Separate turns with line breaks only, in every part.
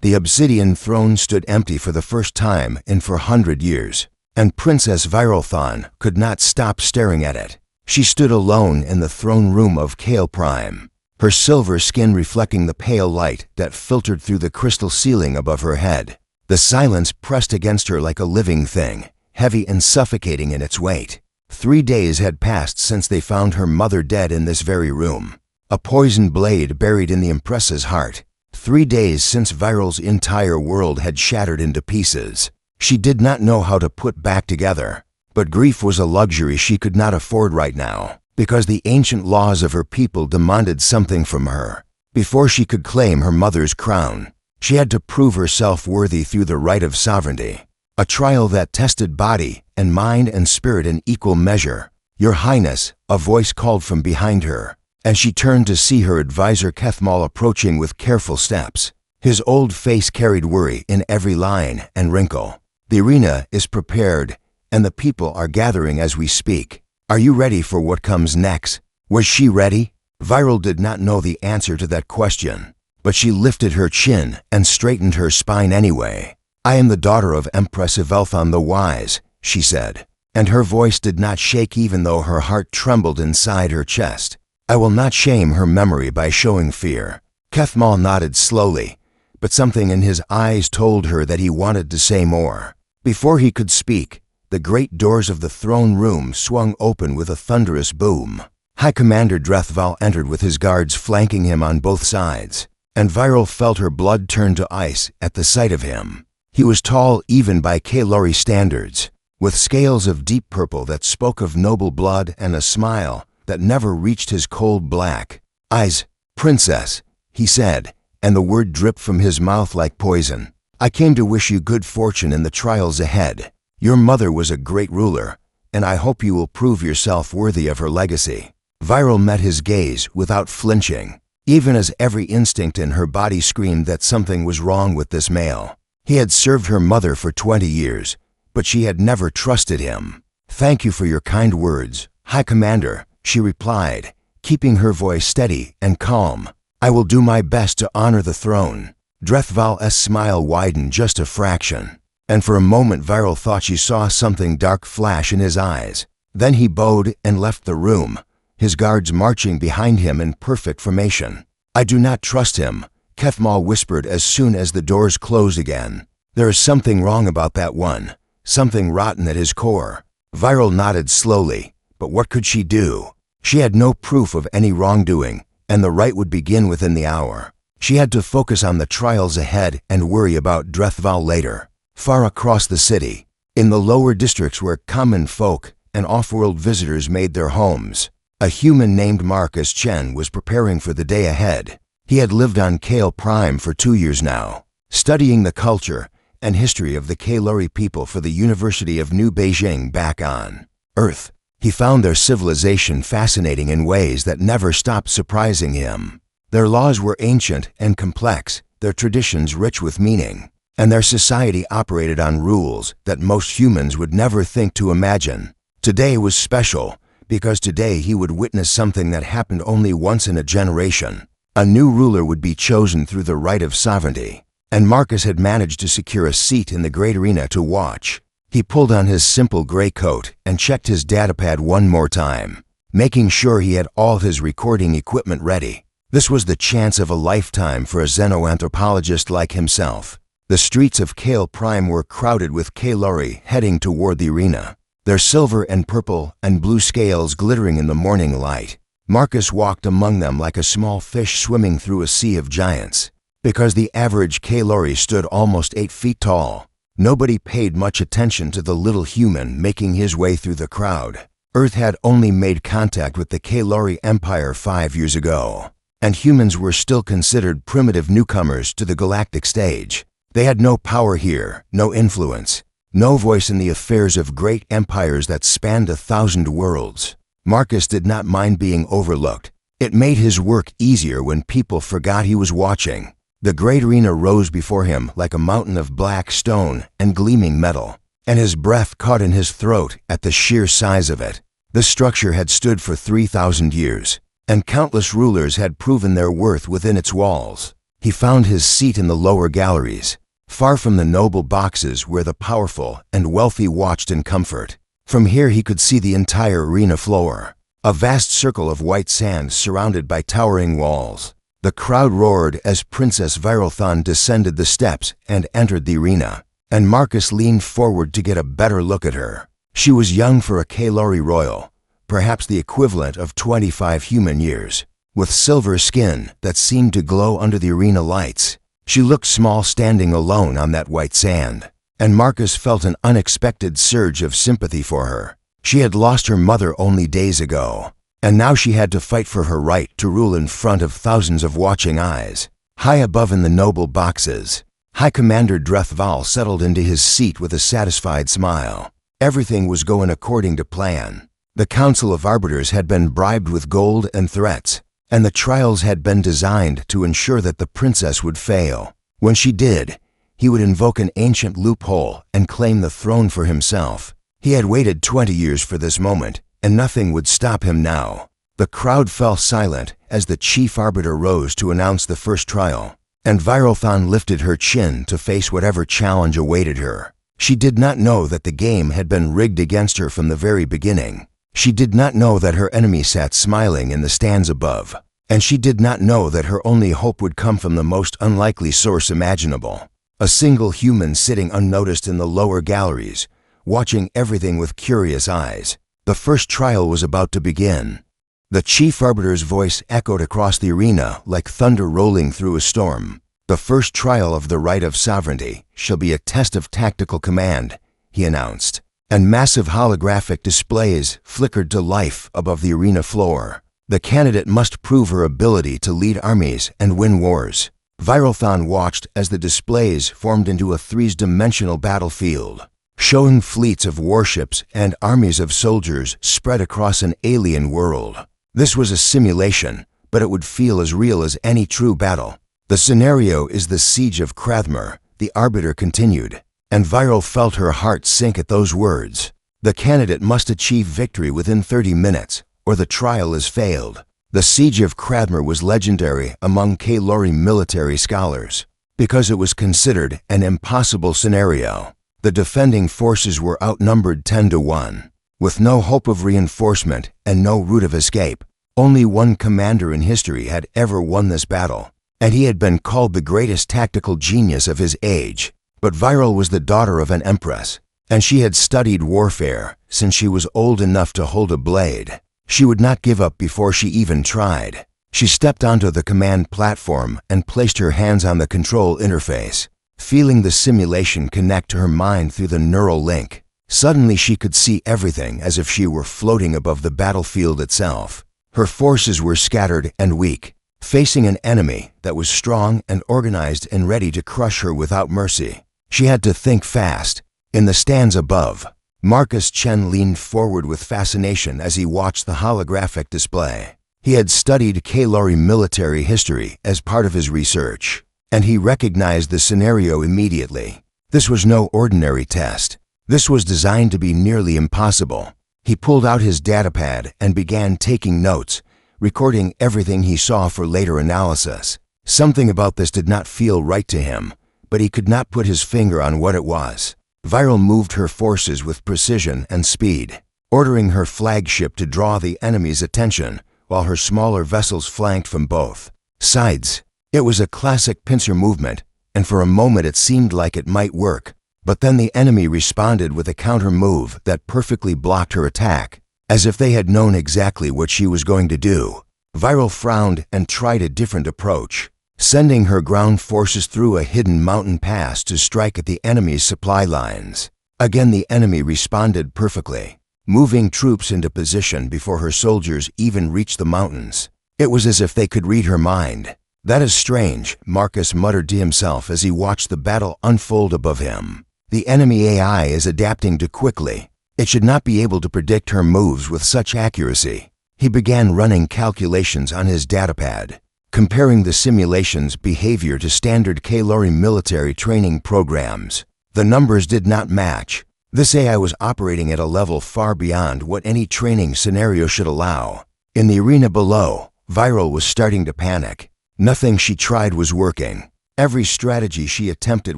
The obsidian throne stood empty for the first time in 400 years, and Princess Viralthon could not stop staring at it. She stood alone in the throne room of Kale Prime, her silver skin reflecting the pale light that filtered through the crystal ceiling above her head. The silence pressed against her like a living thing, heavy and suffocating in its weight. 3 days had passed since they found her mother dead in this very room, a poisoned blade buried in the Empress's heart. 3 days since Viral's entire world had shattered into pieces. She did not know how to put back together, but grief was a luxury she could not afford right now, because the ancient laws of her people demanded something from her. Before she could claim her mother's crown, she had to prove herself worthy through the right of sovereignty, a trial that tested body and mind and spirit in equal measure. "Your Highness," a voice called from behind her, and she turned to see her advisor Kethmal approaching with careful steps. His old face carried worry in every line and wrinkle. "The arena is prepared, and the people are gathering as we speak. Are you ready for what comes next?" Was she ready? Viral did not know the answer to that question, but she lifted her chin and straightened her spine anyway. "I am the daughter of Empress Ivelthon the Wise," she said, and her voice did not shake even though her heart trembled inside her chest. "I will not shame her memory by showing fear." Kethmal nodded slowly, but something in his eyes told her that he wanted to say more. Before he could speak, the great doors of the throne room swung open with a thunderous boom. High Commander Drethval entered with his guards flanking him on both sides, and Viral felt her blood turn to ice at the sight of him. He was tall even by Kalori standards, with scales of deep purple that spoke of noble blood and a smile that never reached his cold black eyes. "Princess," he said, and the word dripped from his mouth like poison. "I came to wish you good fortune in the trials ahead. Your mother was a great ruler, and I hope you will prove yourself worthy of her legacy." Viral met his gaze without flinching, even as every instinct in her body screamed that something was wrong with this male. He had served her mother for 20 years, but she had never trusted him. "Thank you for your kind words, High Commander," she replied, keeping her voice steady and calm. "I will do my best to honor the throne." Drethval's smile widened just a fraction, and for a moment Viral thought she saw something dark flash in his eyes. Then he bowed and left the room, his guards marching behind him in perfect formation. "I do not trust him," Kethmal whispered as soon as the doors closed again. "There is something wrong about that one, something rotten at his core." Viral nodded slowly, but what could she do? She had no proof of any wrongdoing, and the right would begin within the hour. She had to focus on the trials ahead and worry about Drethval later. Far across the city, in the lower districts where common folk and off-world visitors made their homes, a human named Marcus Chen was preparing for the day ahead. He had lived on Kale Prime for 2 years now, studying the culture and history of the Kalori people for the University of New Beijing back on Earth. He found their civilization fascinating in ways that never stopped surprising him. Their laws were ancient and complex, their traditions rich with meaning, and their society operated on rules that most humans would never think to imagine. Today was special, because today he would witness something that happened only once in a generation. A new ruler would be chosen through the right of sovereignty, and Marcus had managed to secure a seat in the great arena to watch. He pulled on his simple gray coat and checked his datapad one more time, making sure he had all his recording equipment ready. This was the chance of a lifetime for a xenoanthropologist like himself. The streets of Kale Prime were crowded with Kalori heading toward the arena, their silver and purple and blue scales glittering in the morning light. Marcus walked among them like a small fish swimming through a sea of giants. Because the average Kalori stood almost 8 feet tall, nobody paid much attention to the little human making his way through the crowd. Earth had only made contact with the Kalori Empire 5 years ago, and humans were still considered primitive newcomers to the galactic stage. They had no power here, no influence, no voice in the affairs of great empires that spanned 1,000 worlds. Marcus did not mind being overlooked. It made his work easier when people forgot he was watching. The great arena rose before him like a mountain of black stone and gleaming metal, and his breath caught in his throat at the sheer size of it. The structure had stood for 3,000 years, and countless rulers had proven their worth within its walls. He found his seat in the lower galleries, far from the noble boxes where the powerful and wealthy watched in comfort. From here he could see the entire arena floor, a vast circle of white sand surrounded by towering walls. The crowd roared as Princess Viralthon descended the steps and entered the arena, and Marcus leaned forward to get a better look at her. She was young for a Kalori royal, perhaps the equivalent of 25 human years, with silver skin that seemed to glow under the arena lights. She looked small standing alone on that white sand, and Marcus felt an unexpected surge of sympathy for her. She had lost her mother only days ago, and now she had to fight for her right to rule in front of thousands of watching eyes. High above in the noble boxes, High Commander Drethval settled into his seat with a satisfied smile. Everything was going according to plan. The Council of Arbiters had been bribed with gold and threats, and the trials had been designed to ensure that the princess would fail. When she did, he would invoke an ancient loophole and claim the throne for himself. He had waited 20 years for this moment, and nothing would stop him now. The crowd fell silent as the chief arbiter rose to announce the first trial, and Viralthon lifted her chin to face whatever challenge awaited her. She did not know that the game had been rigged against her from the very beginning. She did not know that her enemy sat smiling in the stands above, and she did not know that her only hope would come from the most unlikely source imaginable. A single human sitting unnoticed in the lower galleries, watching everything with curious eyes. The first trial was about to begin. The chief arbiter's voice echoed across the arena like thunder rolling through a storm. The first trial of the right of sovereignty shall be a test of tactical command, he announced, and massive holographic displays flickered to life above the arena floor. The candidate must prove her ability to lead armies and win wars. Viralthon watched as the displays formed into a three-dimensional battlefield, showing fleets of warships and armies of soldiers spread across an alien world. This was a simulation, but it would feel as real as any true battle. The scenario is the Siege of Krathmar, the arbiter continued, and Viral felt her heart sink at those words. The candidate must achieve victory within 30 minutes, or the trial is failed. The Siege of Krathmar was legendary among Kalori military scholars, because it was considered an impossible scenario. The defending forces were outnumbered 10-1, with no hope of reinforcement and no route of escape. Only one commander in history had ever won this battle, and he had been called the greatest tactical genius of his age. But Viral was the daughter of an empress, and she had studied warfare since she was old enough to hold a blade. She would not give up before she even tried. She stepped onto the command platform and placed her hands on the control interface, feeling the simulation connect to her mind through the neural link. Suddenly she could see everything as if she were floating above the battlefield itself. Her forces were scattered and weak, facing an enemy that was strong and organized and ready to crush her without mercy. She had to think fast. In the stands above, Marcus Chen leaned forward with fascination as he watched the holographic display. He had studied Kalori military history as part of his research, and he recognized the scenario immediately. This was no ordinary test. This was designed to be nearly impossible. He pulled out his datapad and began taking notes, recording everything he saw for later analysis. Something about this did not feel right to him, but he could not put his finger on what it was. Viral moved her forces with precision and speed, ordering her flagship to draw the enemy's attention, while her smaller vessels flanked from both sides. It was a classic pincer movement, and for a moment it seemed like it might work. But then the enemy responded with a counter move that perfectly blocked her attack, as if they had known exactly what she was going to do. Viral frowned and tried a different approach, sending her ground forces through a hidden mountain pass to strike at the enemy's supply lines. Again the enemy responded perfectly, moving troops into position before her soldiers even reached the mountains. It was as if they could read her mind. "That is strange," Marcus muttered to himself as he watched the battle unfold above him. "The enemy AI is adapting too quickly. It should not be able to predict her moves with such accuracy." He began running calculations on his datapad, comparing the simulation's behavior to standard Kalori military training programs. The numbers did not match. This AI was operating at a level far beyond what any training scenario should allow. In the arena below, Viral was starting to panic. Nothing she tried was working. Every strategy she attempted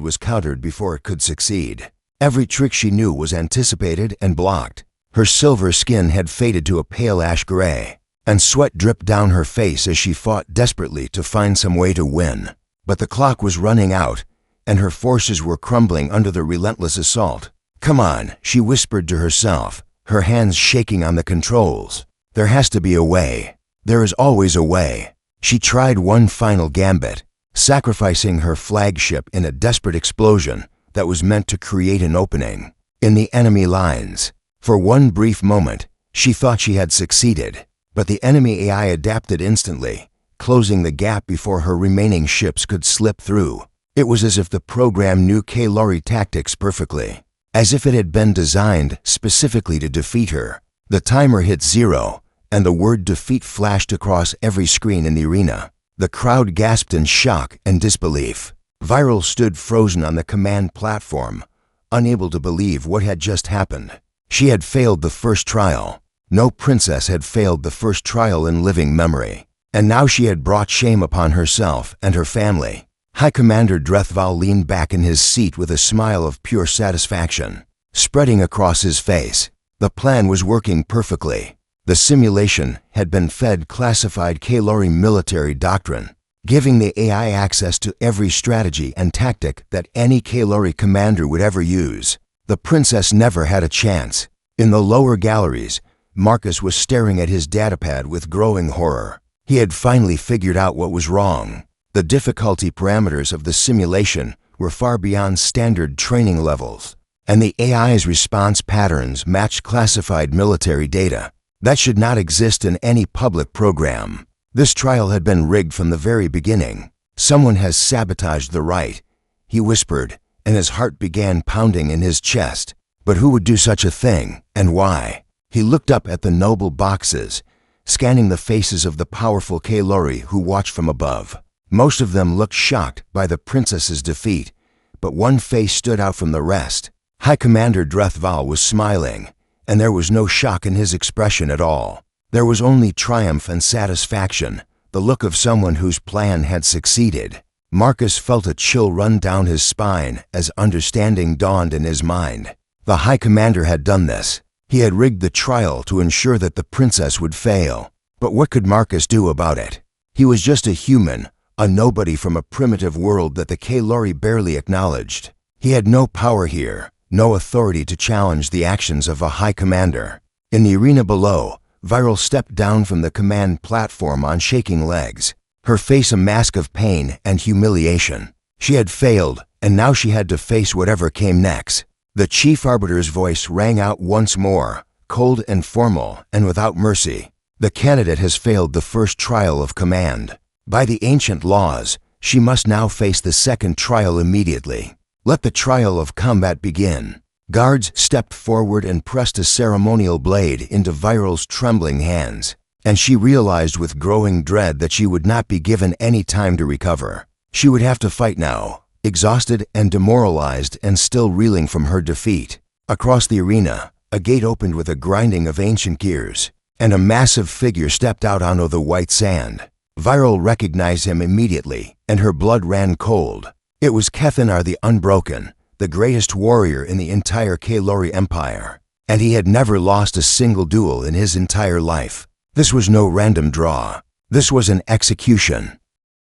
was countered before it could succeed. Every trick she knew was anticipated and blocked. Her silver skin had faded to a pale ash gray, and sweat dripped down her face as she fought desperately to find some way to win. But the clock was running out, and her forces were crumbling under the relentless assault. "Come on," she whispered to herself, her hands shaking on the controls. "There has to be a way. There is always a way." She tried one final gambit, sacrificing her flagship in a desperate explosion that was meant to create an opening in the enemy lines. For one brief moment, she thought she had succeeded, but the enemy AI adapted instantly, closing the gap before her remaining ships could slip through. It was as if the program knew Kalori tactics perfectly, as if it had been designed specifically to defeat her. The timer hit 0, and the word defeat flashed across every screen in the arena. The crowd gasped in shock and disbelief. Viral stood frozen on the command platform, unable to believe what had just happened. She had failed the first trial. No princess had failed the first trial in living memory, and now she had brought shame upon herself and her family. High Commander Drethval leaned back in his seat with a smile of pure satisfaction spreading across his face. The plan was working perfectly. The simulation had been fed classified Kalori military doctrine, giving the AI access to every strategy and tactic that any Kalori commander would ever use. The princess never had a chance. In the lower galleries, Marcus was staring at his datapad with growing horror. He had finally figured out what was wrong. The difficulty parameters of the simulation were far beyond standard training levels, and the AI's response patterns matched classified military data. That should not exist in any public program. This trial had been rigged from the very beginning. "Someone has sabotaged the right," he whispered, and his heart began pounding in his chest. But who would do such a thing, and why? He looked up at the noble boxes, scanning the faces of the powerful Kalori who watched from above. Most of them looked shocked by the princess's defeat, but one face stood out from the rest. High Commander Drethval was smiling, and there was no shock in his expression at all. There was only triumph and satisfaction, the look of someone whose plan had succeeded. Marcus felt a chill run down his spine as understanding dawned in his mind. The High Commander had done this. He had rigged the trial to ensure that the princess would fail. But what could Marcus do about it? He was just a human, a nobody from a primitive world that the Kalori barely acknowledged. He had no power here, no authority to challenge the actions of a High Commander. In the arena below, Viral stepped down from the command platform on shaking legs, her face a mask of pain and humiliation. She had failed, and now she had to face whatever came next. The Chief Arbiter's voice rang out once more, cold and formal and without mercy. "The candidate has failed the first trial of command. By the ancient laws, she must now face the second trial immediately. Let the trial of combat begin." Guards stepped forward and pressed a ceremonial blade into Viral's trembling hands, and she realized with growing dread that she would not be given any time to recover. She would have to fight now, exhausted and demoralized and still reeling from her defeat. Across the arena, a gate opened with a grinding of ancient gears, and a massive figure stepped out onto the white sand. Viral recognized him immediately, and her blood ran cold. It was Kethanar the Unbroken, the greatest warrior in the entire Kalori Empire, and he had never lost a single duel in his entire life. This was no random draw. This was an execution.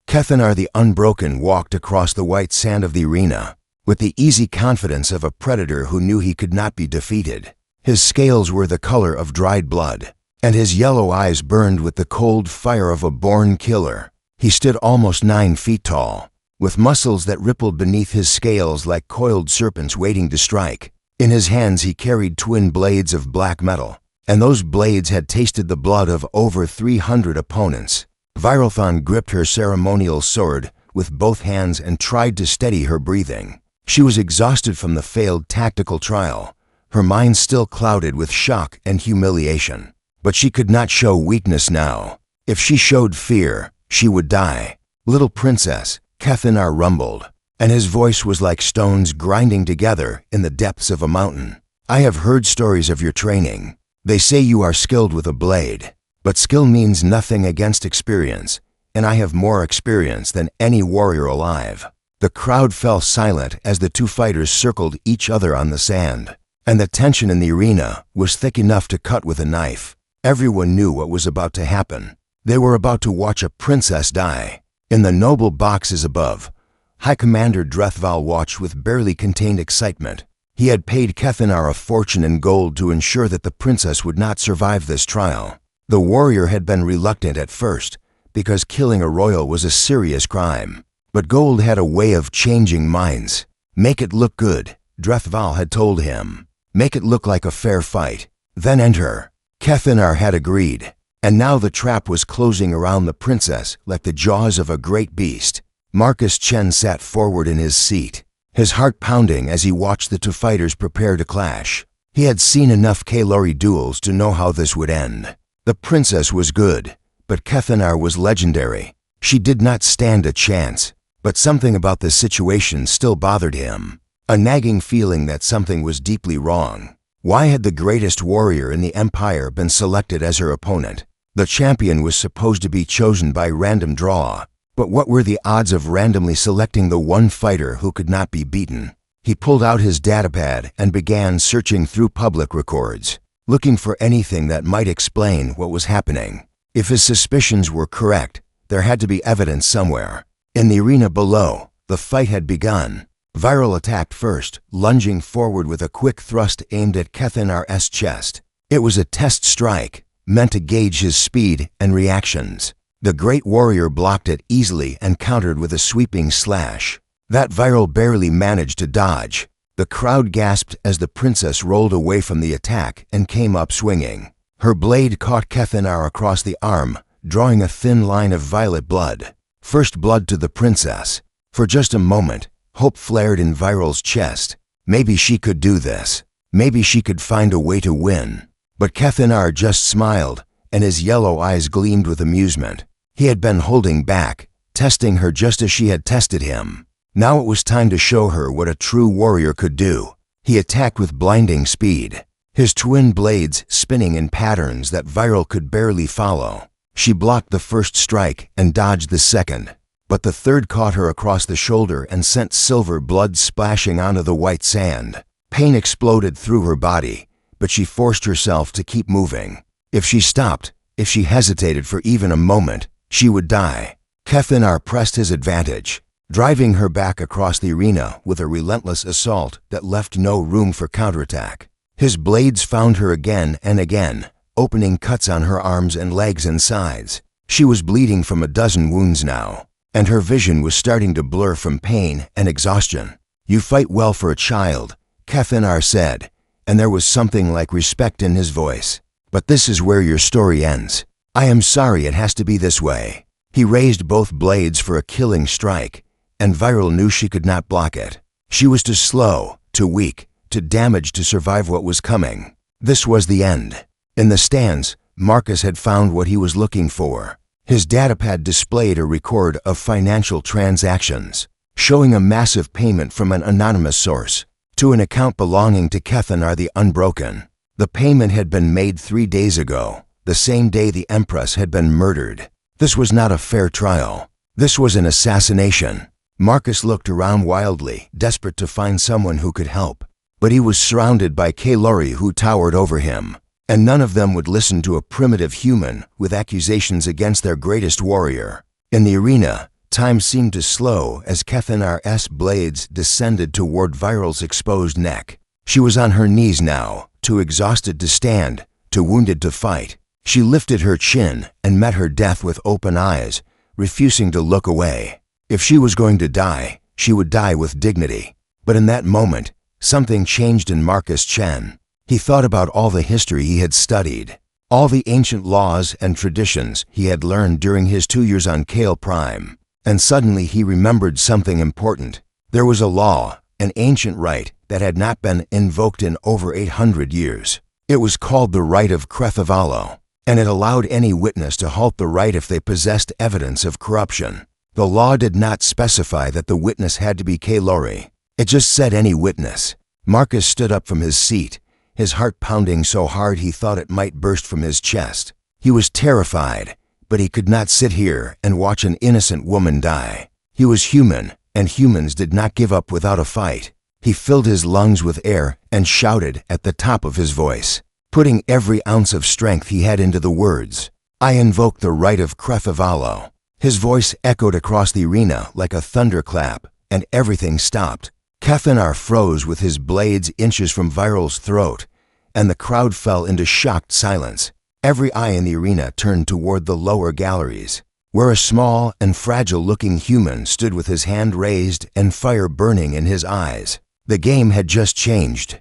Kethanar the Unbroken walked across the white sand of the arena with the easy confidence of a predator who knew he could not be defeated. His scales were the color of dried blood, and his yellow eyes burned with the cold fire of a born killer. He stood almost 9 feet tall, with muscles that rippled beneath his scales like coiled serpents waiting to strike. In his hands he carried twin blades of black metal, and those blades had tasted the blood of over 300 opponents. Viralthon gripped her ceremonial sword with both hands and tried to steady her breathing. She was exhausted from the failed tactical trial, her mind still clouded with shock and humiliation. But she could not show weakness now. If she showed fear, she would die. "Little princess," Kethanar rumbled, and his voice was like stones grinding together in the depths of a mountain. "I have heard stories of your training. They say you are skilled with a blade, but skill means nothing against experience. and I have more experience than any warrior alive." The crowd fell silent as the two fighters circled each other on the sand, and the tension in the arena was thick enough to cut with a knife. Everyone knew what was about to happen. They were about to watch a princess die. In the noble boxes above, High Commander Drethval watched with barely contained excitement. He had paid Kethanar a fortune in gold to ensure that the princess would not survive this trial. The warrior had been reluctant at first, because killing a royal was a serious crime. But gold had a way of changing minds. "Make it look good," Drethval had told him. "Make it look like a fair fight. Then enter." Kethanar had agreed, and now the trap was closing around the princess like the jaws of a great beast. Marcus Chen sat forward in his seat, his heart pounding as he watched the two fighters prepare to clash. He had seen enough Kael'ori duels to know how this would end. The princess was good, but Kethanar was legendary. She did not stand a chance, but something about the situation still bothered him. A nagging feeling that something was deeply wrong. Why had the greatest warrior in the Empire been selected as her opponent? The champion was supposed to be chosen by random draw, but what were the odds of randomly selecting the one fighter who could not be beaten? He pulled out his datapad and began searching through public records, looking for anything that might explain what was happening. If his suspicions were correct, there had to be evidence somewhere. In the arena below, the fight had begun. Viral attacked first, lunging forward with a quick thrust aimed at Kethanar's chest. It was a test strike, meant to gauge his speed and reactions. The great warrior blocked it easily and countered with a sweeping slash. That Viral barely managed to dodge. The crowd gasped as the princess rolled away from the attack and came up swinging. Her blade caught Kethanar across the arm, drawing a thin line of violet blood. First blood to the princess. For just a moment, hope flared in Viral's chest. Maybe she could do this. Maybe she could find a way to win. But Kethanar just smiled, and his yellow eyes gleamed with amusement. He had been holding back, testing her just as she had tested him. Now it was time to show her what a true warrior could do. He attacked with blinding speed, his twin blades spinning in patterns that Viral could barely follow. She blocked the first strike and dodged the second, but the third caught her across the shoulder and sent silver blood splashing onto the white sand. Pain exploded through her body, but she forced herself to keep moving. If she stopped, if she hesitated for even a moment, she would die. Kethanar pressed his advantage, driving her back across the arena with a relentless assault that left no room for counterattack. His blades found her again and again, opening cuts on her arms and legs and sides. She was bleeding from a dozen wounds now, and her vision was starting to blur from pain and exhaustion. "You fight well for a child," Kethanar said, and there was something like respect in his voice. "But this is where your story ends. I am sorry it has to be this way." He raised both blades for a killing strike, and Viral knew she could not block it. She was too slow, too weak, too damaged to survive what was coming. This was the end. In the stands, Marcus had found what he was looking for. His datapad displayed a record of financial transactions, showing a massive payment from an anonymous source to an account belonging to Kethanar the Unbroken. The payment had been made 3 days ago, the same day the Empress had been murdered. This was not a fair trial. This was an assassination. Marcus looked around wildly, desperate to find someone who could help. But he was surrounded by Kael'ori who towered over him, and none of them would listen to a primitive human with accusations against their greatest warrior. In the arena, time seemed to slow as Kethanar's blades descended toward Viral's exposed neck. She was on her knees now, too exhausted to stand, too wounded to fight. She lifted her chin and met her death with open eyes, refusing to look away. If she was going to die, she would die with dignity. But in that moment, something changed in Marcus Chen. He thought about all the history he had studied, all the ancient laws and traditions he had learned during his 2 years on Kale Prime, and suddenly he remembered something important. There was a law, an ancient right that had not been invoked in over 800 years. It was called the Right of Krethavalo, and it allowed any witness to halt the right if they possessed evidence of corruption. The law did not specify that the witness had to be Kael'ori. It just said any witness. Marcus stood up from his seat, his heart pounding so hard he thought it might burst from his chest. He was terrified, but he could not sit here and watch an innocent woman die. He was human, and humans did not give up without a fight. He filled his lungs with air and shouted at the top of his voice, putting every ounce of strength he had into the words, "I invoke the right of Krethevalo." His voice echoed across the arena like a thunderclap, and everything stopped. Kethanar froze with his blades inches from Viral's throat, and the crowd fell into shocked silence. Every eye in the arena turned toward the lower galleries, where a small and fragile-looking human stood with his hand raised and fire burning in his eyes. The game had just changed.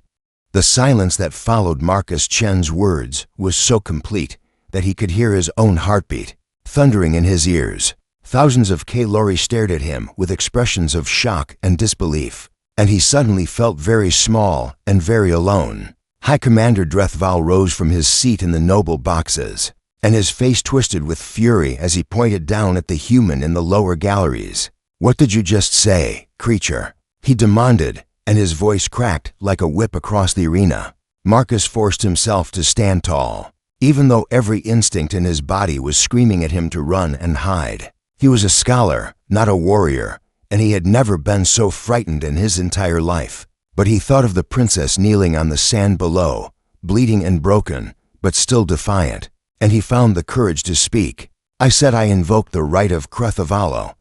The silence that followed Marcus Chen's words was so complete that he could hear his own heartbeat thundering in his ears. Thousands of Kalori stared at him with expressions of shock and disbelief, and he suddenly felt very small and very alone. High Commander Drethval rose from his seat in the noble boxes, and his face twisted with fury as he pointed down at the human in the lower galleries. "What did you just say, creature?" he demanded, and his voice cracked like a whip across the arena. Marcus forced himself to stand tall, even though every instinct in his body was screaming at him to run and hide. He was a scholar, not a warrior, and he had never been so frightened in his entire life. But he thought of the princess kneeling on the sand below, bleeding and broken, but still defiant, and he found the courage to speak. "I said I invoked the right of Krethevalo,"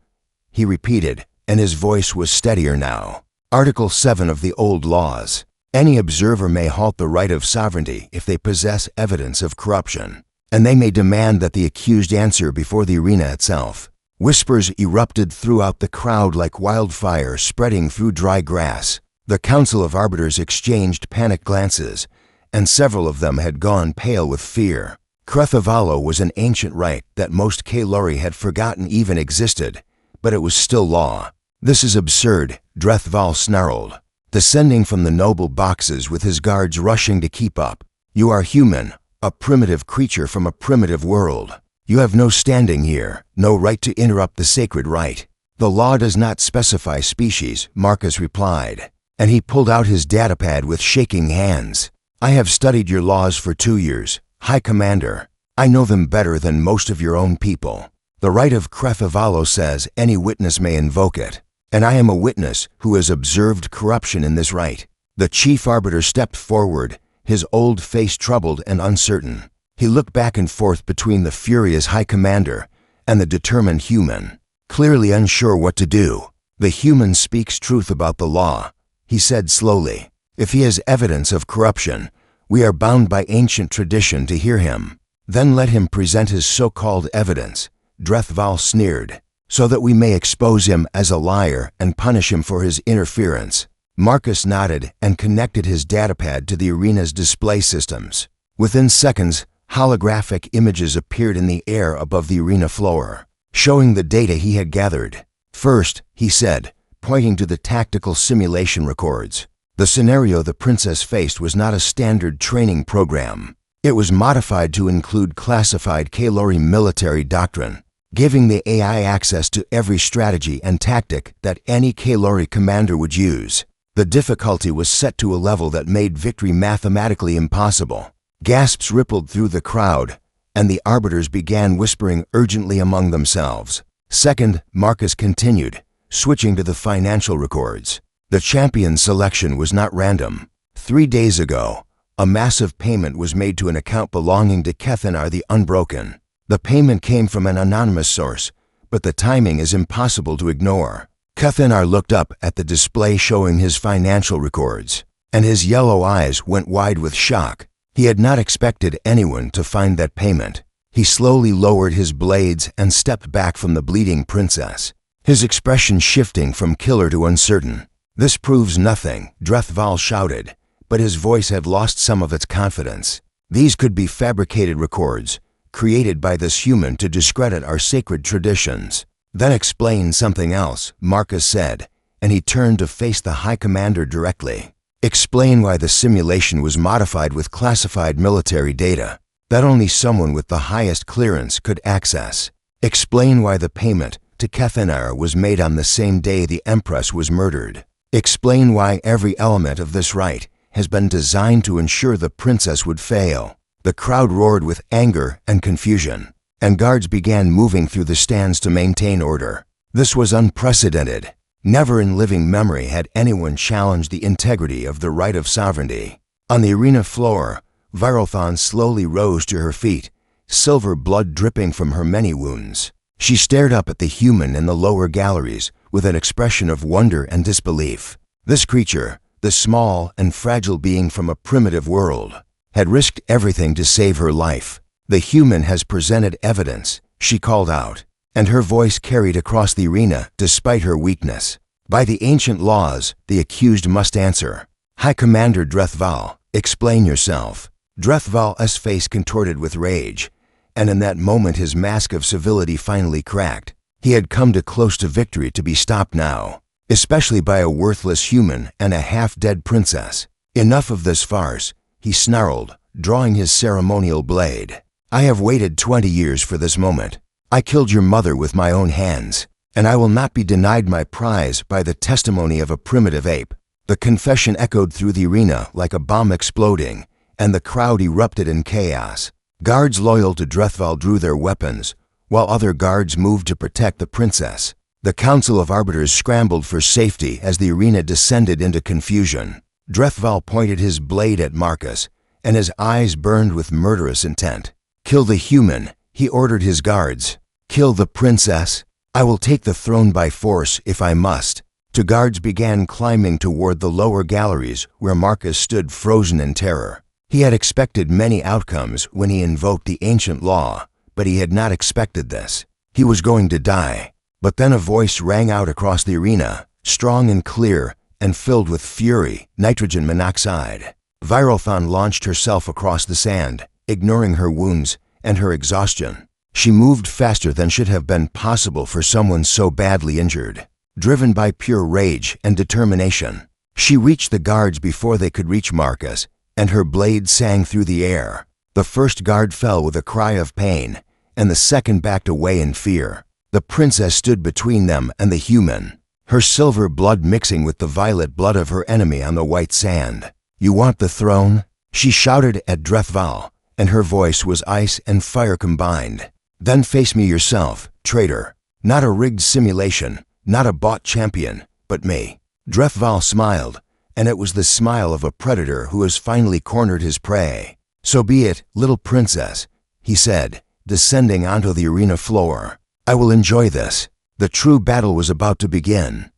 he repeated, and his voice was steadier now. Article 7 of the old laws. Any observer may halt the right of sovereignty if they possess evidence of corruption, and they may demand that the accused answer before the arena itself. Whispers erupted throughout the crowd like wildfire spreading through dry grass. The Council of Arbiters exchanged panicked glances, and several of them had gone pale with fear. Krethevalo was an ancient rite that most Kalori had forgotten even existed, but it was still law. "This is absurd," Drethval snarled, descending from the noble boxes with his guards rushing to keep up. "You are human, a primitive creature from a primitive world. You have no standing here, no right to interrupt the sacred rite." "The law does not specify species," Marcus replied, and he pulled out his datapad with shaking hands. "I have studied your laws for 2 years, High Commander. I know them better than most of your own people. The right of Krethevalo says any witness may invoke it, and I am a witness who has observed corruption in this rite." The chief arbiter stepped forward, his old face troubled and uncertain. He looked back and forth between the furious High Commander and the determined human, clearly unsure what to do. "The human speaks truth about the law," he said slowly. "If he has evidence of corruption, we are bound by ancient tradition to hear him. Then let him present his so-called evidence," Drethval sneered, "so that we may expose him as a liar and punish him for his interference." Marcus nodded and connected his datapad to the arena's display systems. Within seconds, holographic images appeared in the air above the arena floor, showing the data he had gathered. "First," he said, pointing to the tactical simulation records, "the scenario the princess faced was not a standard training program. It was modified to include classified Kalori military doctrine, giving the AI access to every strategy and tactic that any Kalori commander would use. The difficulty was set to a level that made victory mathematically impossible." Gasps rippled through the crowd, and the arbiters began whispering urgently among themselves. "Second," Marcus continued, switching to the financial records, "the champion selection was not random. 3 days ago, a massive payment was made to an account belonging to Kethanar the Unbroken. The payment came from an anonymous source, but the timing is impossible to ignore." Kethanar looked up at the display showing his financial records, and his yellow eyes went wide with shock. He had not expected anyone to find that payment. He slowly lowered his blades and stepped back from the bleeding princess, his expression shifting from killer to uncertain. "This proves nothing," Drethval shouted, but his voice had lost some of its confidence. "These could be fabricated records, created by this human to discredit our sacred traditions." "Then explain something else," Marcus said, and he turned to face the High Commander directly. "Explain why the simulation was modified with classified military data that only someone with the highest clearance could access. Explain why the payment to Kethanar was made on the same day the Empress was murdered. Explain why every element of this rite has been designed to ensure the princess would fail." The crowd roared with anger and confusion, and guards began moving through the stands to maintain order. This was unprecedented. Never in living memory had anyone challenged the integrity of the right of sovereignty. On the arena floor, Viralthon slowly rose to her feet, silver blood dripping from her many wounds. She stared up at the human in the lower galleries with an expression of wonder and disbelief. This creature, the small and fragile being from a primitive world, had risked everything to save her life. "The human has presented evidence," she called out, and her voice carried across the arena despite her weakness. "By the ancient laws, the accused must answer. High Commander Drethval, explain yourself." Drethval's face contorted with rage, and in that moment his mask of civility finally cracked. He had come too close to victory to be stopped now, especially by a worthless human and a half-dead princess. "Enough of this farce," he snarled, drawing his ceremonial blade. "I have waited 20 years for this moment. I killed your mother with my own hands, and I will not be denied my prize by the testimony of a primitive ape." The confession echoed through the arena like a bomb exploding, and the crowd erupted in chaos. Guards loyal to Drethval drew their weapons, while other guards moved to protect the princess. The Council of Arbiters scrambled for safety as the arena descended into confusion. Drethval pointed his blade at Marcus, and his eyes burned with murderous intent. "Kill the human," he ordered his guards. "Kill the princess. I will take the throne by force if I must." Two guards began climbing toward the lower galleries where Marcus stood frozen in terror. He had expected many outcomes when he invoked the ancient law, but he had not expected this. He was going to die. But then a voice rang out across the arena, strong and clear and filled with fury, nitrogen monoxide. Viralthon launched herself across the sand, ignoring her wounds and her exhaustion. She moved faster than should have been possible for someone so badly injured. Driven by pure rage and determination, she reached the guards before they could reach Marcus, and her blade sang through the air. The first guard fell with a cry of pain, and the second backed away in fear. The princess stood between them and the human, her silver blood mixing with the violet blood of her enemy on the white sand. "You want the throne?" she shouted at Drethval, and her voice was ice and fire combined. "Then face me yourself, traitor. Not a rigged simulation, not a bought champion, but me." Drethval smiled, and it was the smile of a predator who has finally cornered his prey. "So be it, little princess," he said, descending onto the arena floor. "I will enjoy this." The true battle was about to begin.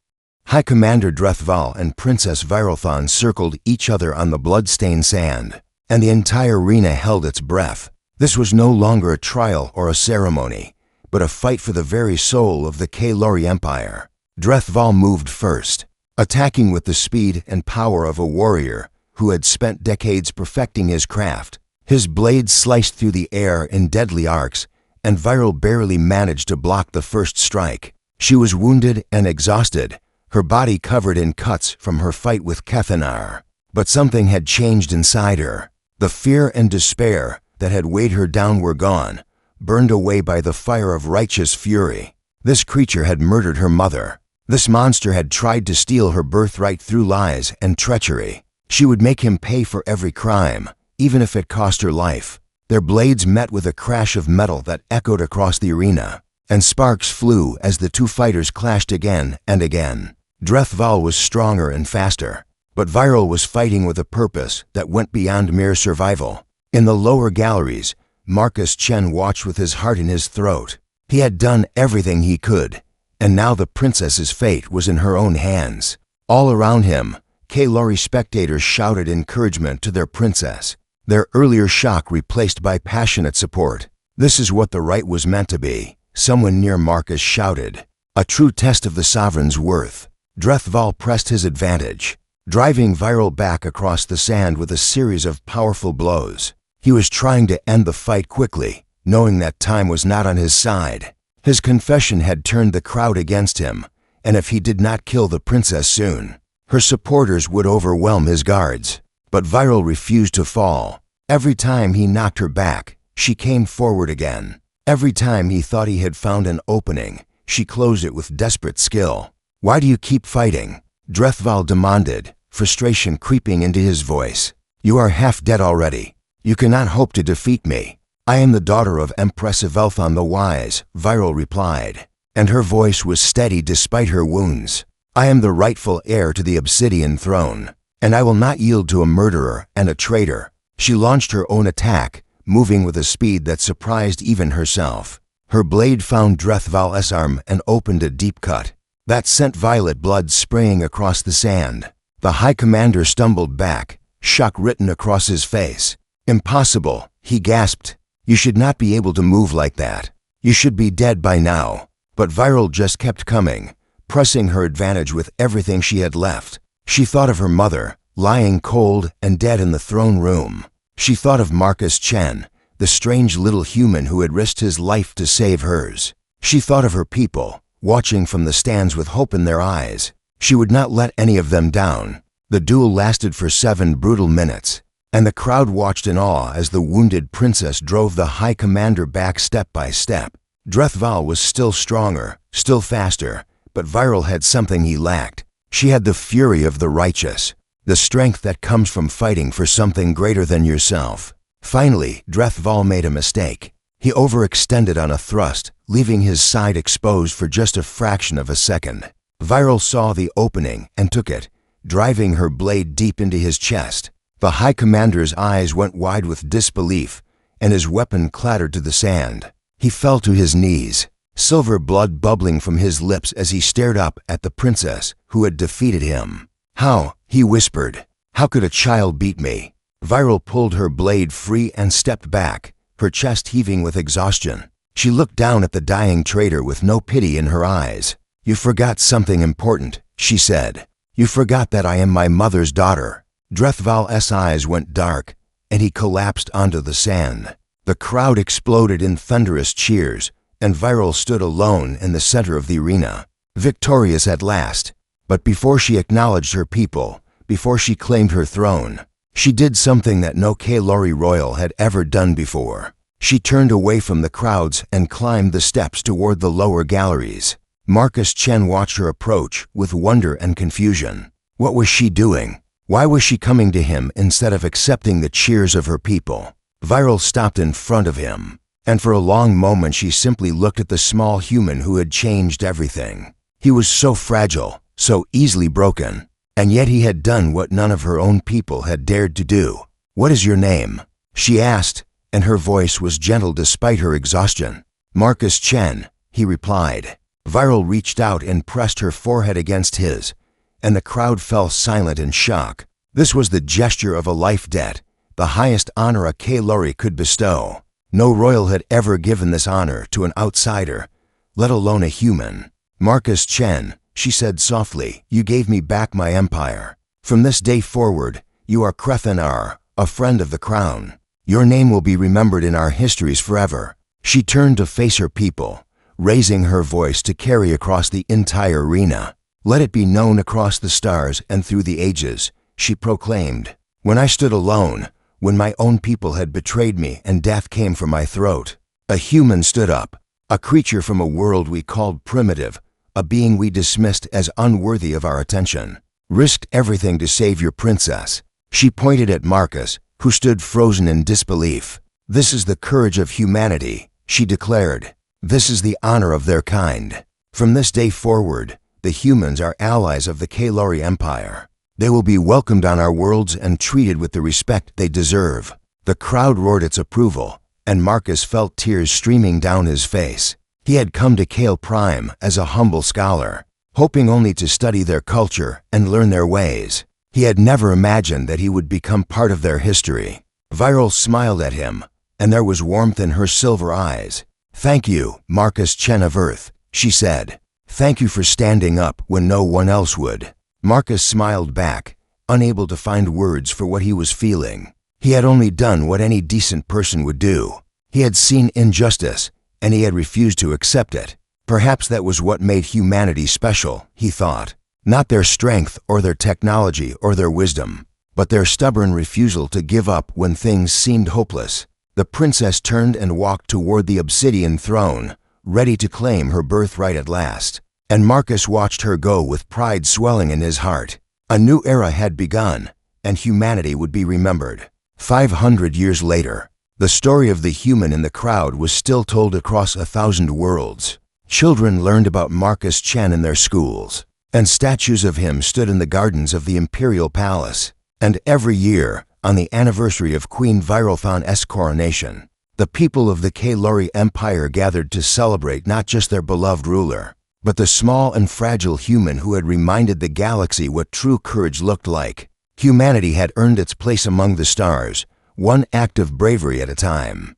High Commander Drethval and Princess Viralthon circled each other on the blood-stained sand, and the entire arena held its breath. This was no longer a trial or a ceremony, but a fight for the very soul of the Kalori Empire. Drethval moved first, attacking with the speed and power of a warrior who had spent decades perfecting his craft. His blade sliced through the air in deadly arcs, and Viral barely managed to block the first strike. She was wounded and exhausted, her body covered in cuts from her fight with Kethanar. But something had changed inside her. The fear and despair that had weighed her down were gone, burned away by the fire of righteous fury. This creature had murdered her mother. This monster had tried to steal her birthright through lies and treachery. She would make him pay for every crime, even if it cost her life. Their blades met with a crash of metal that echoed across the arena, and sparks flew as the two fighters clashed again and again. Drethval was stronger and faster, but Viral was fighting with a purpose that went beyond mere survival. In the lower galleries, Marcus Chen watched with his heart in his throat. He had done everything he could, and now the princess's fate was in her own hands. All around him, Kalori spectators shouted encouragement to their princess, their earlier shock replaced by passionate support. "This is what the right was meant to be," someone near Marcus shouted. "A true test of the sovereign's worth." Drethval pressed his advantage, driving Viral back across the sand with a series of powerful blows. He was trying to end the fight quickly, knowing that time was not on his side. His confession had turned the crowd against him, and if he did not kill the princess soon, her supporters would overwhelm his guards. But Viral refused to fall. Every time he knocked her back, she came forward again. Every time he thought he had found an opening, she closed it with desperate skill. "Why do you keep fighting?" Drethval demanded, frustration creeping into his voice. "You are half dead already. You cannot hope to defeat me." "I am the daughter of Empress Evelthon the Wise," Viral replied, and her voice was steady despite her wounds. "I am the rightful heir to the Obsidian throne, and I will not yield to a murderer and a traitor." She launched her own attack, moving with a speed that surprised even herself. Her blade found Drethval's arm and opened a deep cut that sent violet blood spraying across the sand. The High Commander stumbled back, shock written across his face. "Impossible," he gasped. "You should not be able to move like that. You should be dead by now." But Viral just kept coming, pressing her advantage with everything she had left. She thought of her mother, lying cold and dead in the throne room. She thought of Marcus Chen, the strange little human who had risked his life to save hers. She thought of her people, watching from the stands with hope in their eyes. She would not let any of them down. The duel lasted for 7 brutal minutes, and the crowd watched in awe as the wounded princess drove the High Commander back step by step. Drethval was still stronger, still faster, but Viral had something he lacked. She had the fury of the righteous, the strength that comes from fighting for something greater than yourself. Finally, Drethval made a mistake. He overextended on a thrust, leaving his side exposed for just a fraction of a second. Viral saw the opening and took it, driving her blade deep into his chest. The High Commander's eyes went wide with disbelief, and his weapon clattered to the sand. He fell to his knees, silver blood bubbling from his lips as he stared up at the princess who had defeated him. "How?" he whispered. "How could a child beat me?" Viral pulled her blade free and stepped back, her chest heaving with exhaustion. She looked down at the dying traitor with no pity in her eyes. "You forgot something important," she said. "You forgot that I am my mother's daughter." Drethval's eyes went dark, and he collapsed onto the sand. The crowd exploded in thunderous cheers, and Viral stood alone in the center of the arena, victorious at last. But before she acknowledged her people, before she claimed her throne, she did something that no Kalori royal had ever done before. She turned away from the crowds and climbed the steps toward the lower galleries. Marcus Chen watched her approach with wonder and confusion. What was she doing? Why was she coming to him instead of accepting the cheers of her people? Viral stopped in front of him, and for a long moment she simply looked at the small human who had changed everything. He was so fragile, so easily broken, and yet he had done what none of her own people had dared to do. "What is your name?" she asked, and her voice was gentle despite her exhaustion. "Marcus Chen," he replied. Viral reached out and pressed her forehead against his, and the crowd fell silent in shock. This was the gesture of a life debt, the highest honor a Kalori could bestow. No royal had ever given this honor to an outsider, let alone a human. "Marcus Chen," she said softly, "you gave me back my empire. From this day forward, you are Krethanar, a friend of the crown. Your name will be remembered in our histories forever." She turned to face her people, raising her voice to carry across the entire arena. "Let it be known across the stars and through the ages," she proclaimed. "When I stood alone, when my own people had betrayed me and death came for my throat, a human stood up, a creature from a world we called primitive, a being we dismissed as unworthy of our attention, risked everything to save your princess." She pointed at Marcus, who stood frozen in disbelief. "This is the courage of humanity," she declared. "This is the honor of their kind. From this day forward, the humans are allies of the Kalori Empire. They will be welcomed on our worlds and treated with the respect they deserve." The crowd roared its approval, and Marcus felt tears streaming down his face. He had come to Kale Prime as a humble scholar, hoping only to study their culture and learn their ways. He had never imagined that he would become part of their history. Viral smiled at him, and there was warmth in her silver eyes. "Thank you, Marcus Chen of Earth," she said. "Thank you for standing up when no one else would." Marcus smiled back, unable to find words for what he was feeling. He had only done what any decent person would do. He had seen injustice, and he had refused to accept it. Perhaps that was what made humanity special, he thought. Not their strength or their technology or their wisdom, but their stubborn refusal to give up when things seemed hopeless. The princess turned and walked toward the obsidian throne, ready to claim her birthright at last. And Marcus watched her go with pride swelling in his heart. A new era had begun, and humanity would be remembered. 500 years later, The story of the human in the crowd was still told across 1,000 worlds. Children learned about Marcus Chen in their schools, and statues of him stood in the gardens of the Imperial Palace. And every year, on the anniversary of Queen Viralthon's coronation, the people of the Kalori Empire gathered to celebrate not just their beloved ruler, but the small and fragile human who had reminded the galaxy what true courage looked like. Humanity had earned its place among the stars, one act of bravery at a time.